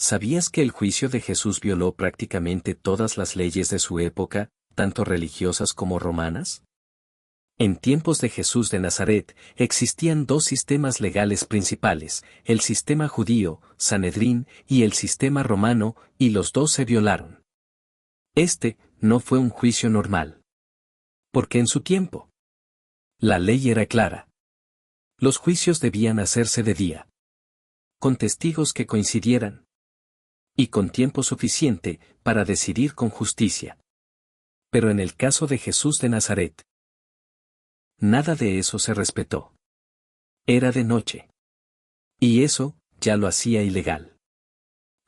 ¿Sabías que el juicio de Jesús violó prácticamente todas las leyes de su época, tanto religiosas como romanas? En tiempos de Jesús de Nazaret, existían dos sistemas legales principales, el sistema judío, Sanedrín, y el sistema romano, y los dos se violaron. Este no fue un juicio normal. Porque en su tiempo, la ley era clara. Los juicios debían hacerse de día, con testigos que coincidieran, y con tiempo suficiente para decidir con justicia. Pero en el caso de Jesús de Nazaret, nada de eso se respetó. Era de noche. Y eso ya lo hacía ilegal.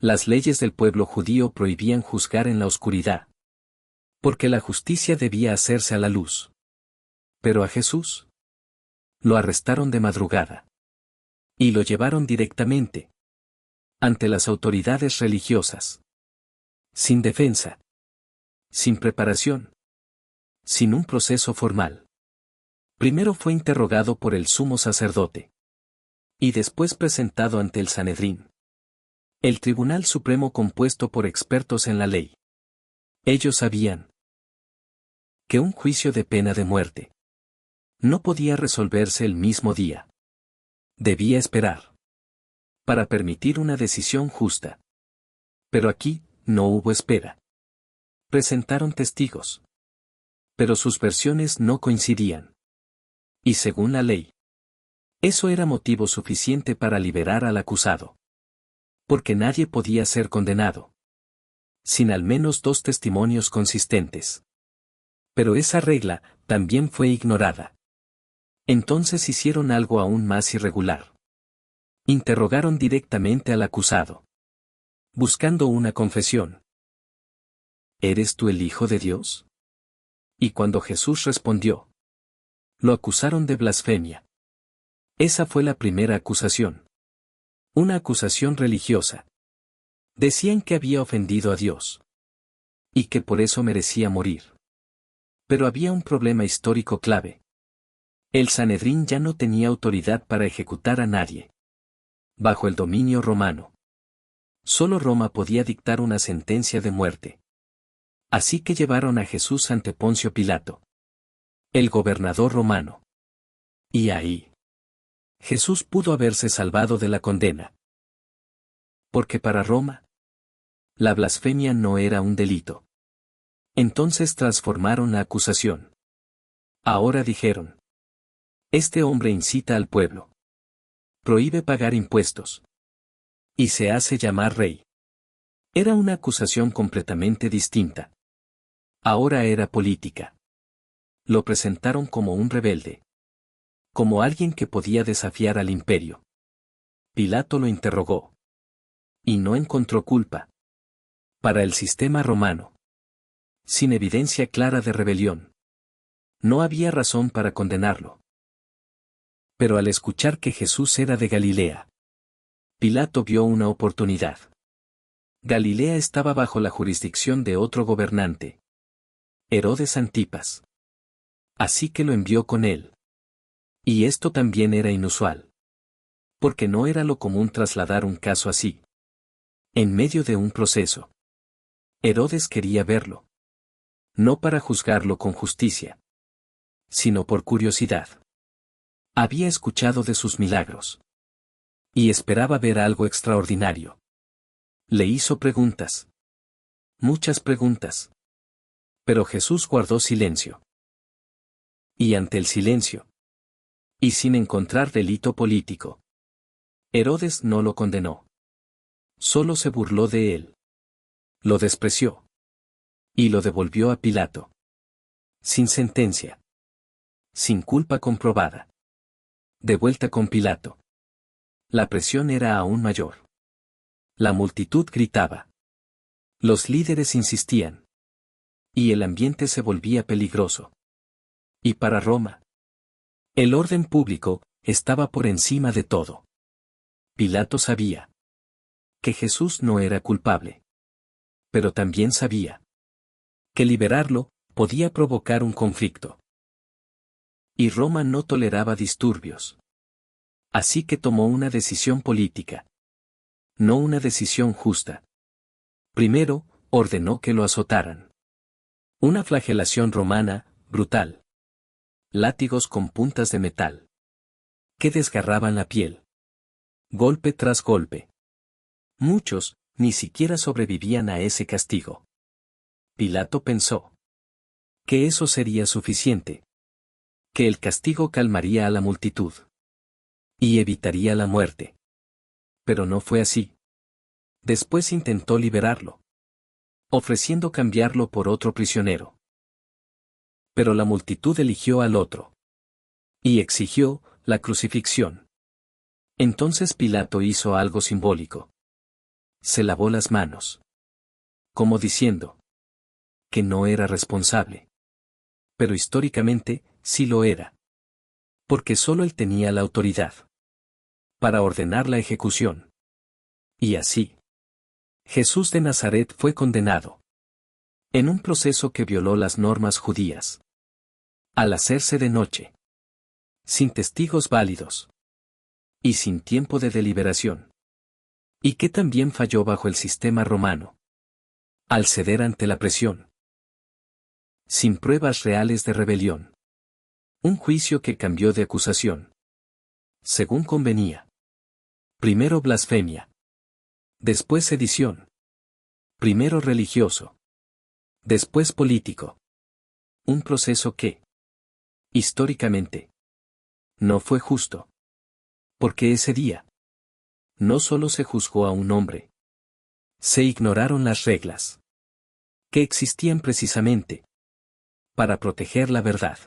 Las leyes del pueblo judío prohibían juzgar en la oscuridad, porque la justicia debía hacerse a la luz. Pero a Jesús lo arrestaron de madrugada y lo llevaron directamente ante las autoridades religiosas, sin defensa, sin preparación, sin un proceso formal. Primero fue interrogado por el sumo sacerdote y después presentado ante el Sanedrín, el tribunal supremo compuesto por expertos en la ley. Ellos sabían que un juicio de pena de muerte no podía resolverse el mismo día. Debía esperar para permitir una decisión justa. Pero aquí no hubo espera. Presentaron testigos, pero sus versiones no coincidían. Y según la ley, eso era motivo suficiente para liberar al acusado. Porque nadie podía ser condenado sin al menos dos testimonios consistentes. Pero esa regla también fue ignorada. Entonces hicieron algo aún más irregular. Interrogaron directamente al acusado, buscando una confesión. ¿Eres tú el Hijo de Dios? Y cuando Jesús respondió, lo acusaron de blasfemia. Esa fue la primera acusación. Una acusación religiosa. Decían que había ofendido a Dios y que por eso merecía morir. Pero había un problema histórico clave. El Sanedrín ya no tenía autoridad para ejecutar a nadie bajo el dominio romano. Solo Roma podía dictar una sentencia de muerte. Así que llevaron a Jesús ante Poncio Pilato, el gobernador romano. Y ahí, Jesús pudo haberse salvado de la condena. Porque para Roma, la blasfemia no era un delito. Entonces transformaron la acusación. Ahora dijeron: este hombre incita al pueblo. Prohíbe pagar impuestos. Y se hace llamar rey. Era una acusación completamente distinta. Ahora era política. Lo presentaron como un rebelde. Como alguien que podía desafiar al imperio. Pilato lo interrogó. Y no encontró culpa. Para el sistema romano, sin evidencia clara de rebelión, no había razón para condenarlo. Pero al escuchar que Jesús era de Galilea, Pilato vio una oportunidad. Galilea estaba bajo la jurisdicción de otro gobernante, Herodes Antipas. Así que lo envió con él. Y esto también era inusual. Porque no era lo común trasladar un caso así. En medio de un proceso. Herodes quería verlo. No para juzgarlo con justicia, sino por curiosidad. Había escuchado de sus milagros. Y esperaba ver algo extraordinario. Le hizo preguntas. Muchas preguntas. Pero Jesús guardó silencio. Y ante el silencio, y sin encontrar delito político, Herodes no lo condenó. Solo se burló de él. Lo despreció. Y lo devolvió a Pilato. Sin sentencia. Sin culpa comprobada. De vuelta con Pilato. La presión era aún mayor. La multitud gritaba. Los líderes insistían. Y el ambiente se volvía peligroso. Y para Roma, el orden público estaba por encima de todo. Pilato sabía que Jesús no era culpable. Pero también sabía que liberarlo podía provocar un conflicto. Y Roma no toleraba disturbios. Así que tomó una decisión política. No una decisión justa. Primero, ordenó que lo azotaran. Una flagelación romana, brutal. Látigos con puntas de metal, que desgarraban la piel. Golpe tras golpe. Muchos, ni siquiera sobrevivían a ese castigo. Pilato pensó que eso sería suficiente. Que el castigo calmaría a la multitud. Y evitaría la muerte. Pero no fue así. Después intentó liberarlo, ofreciendo cambiarlo por otro prisionero. Pero la multitud eligió al otro. Y exigió la crucifixión. Entonces Pilato hizo algo simbólico. Se lavó las manos. Como diciendo que no era responsable. Pero históricamente, sí lo era. Porque solo él tenía la autoridad para ordenar la ejecución. Y así, Jesús de Nazaret fue condenado. En un proceso que violó las normas judías. Al hacerse de noche. Sin testigos válidos. Y sin tiempo de deliberación. Y que también falló bajo el sistema romano. Al ceder ante la presión. Sin pruebas reales de rebelión. Un juicio que cambió de acusación. Según convenía. Primero blasfemia. Después sedición. Primero religioso. Después político. Un proceso que, históricamente, no fue justo. Porque ese día, no solo se juzgó a un hombre. Se ignoraron las reglas. Que existían precisamente para proteger la verdad.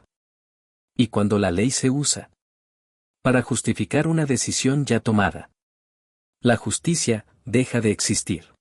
Y cuando la ley se usa para justificar una decisión ya tomada, la justicia deja de existir.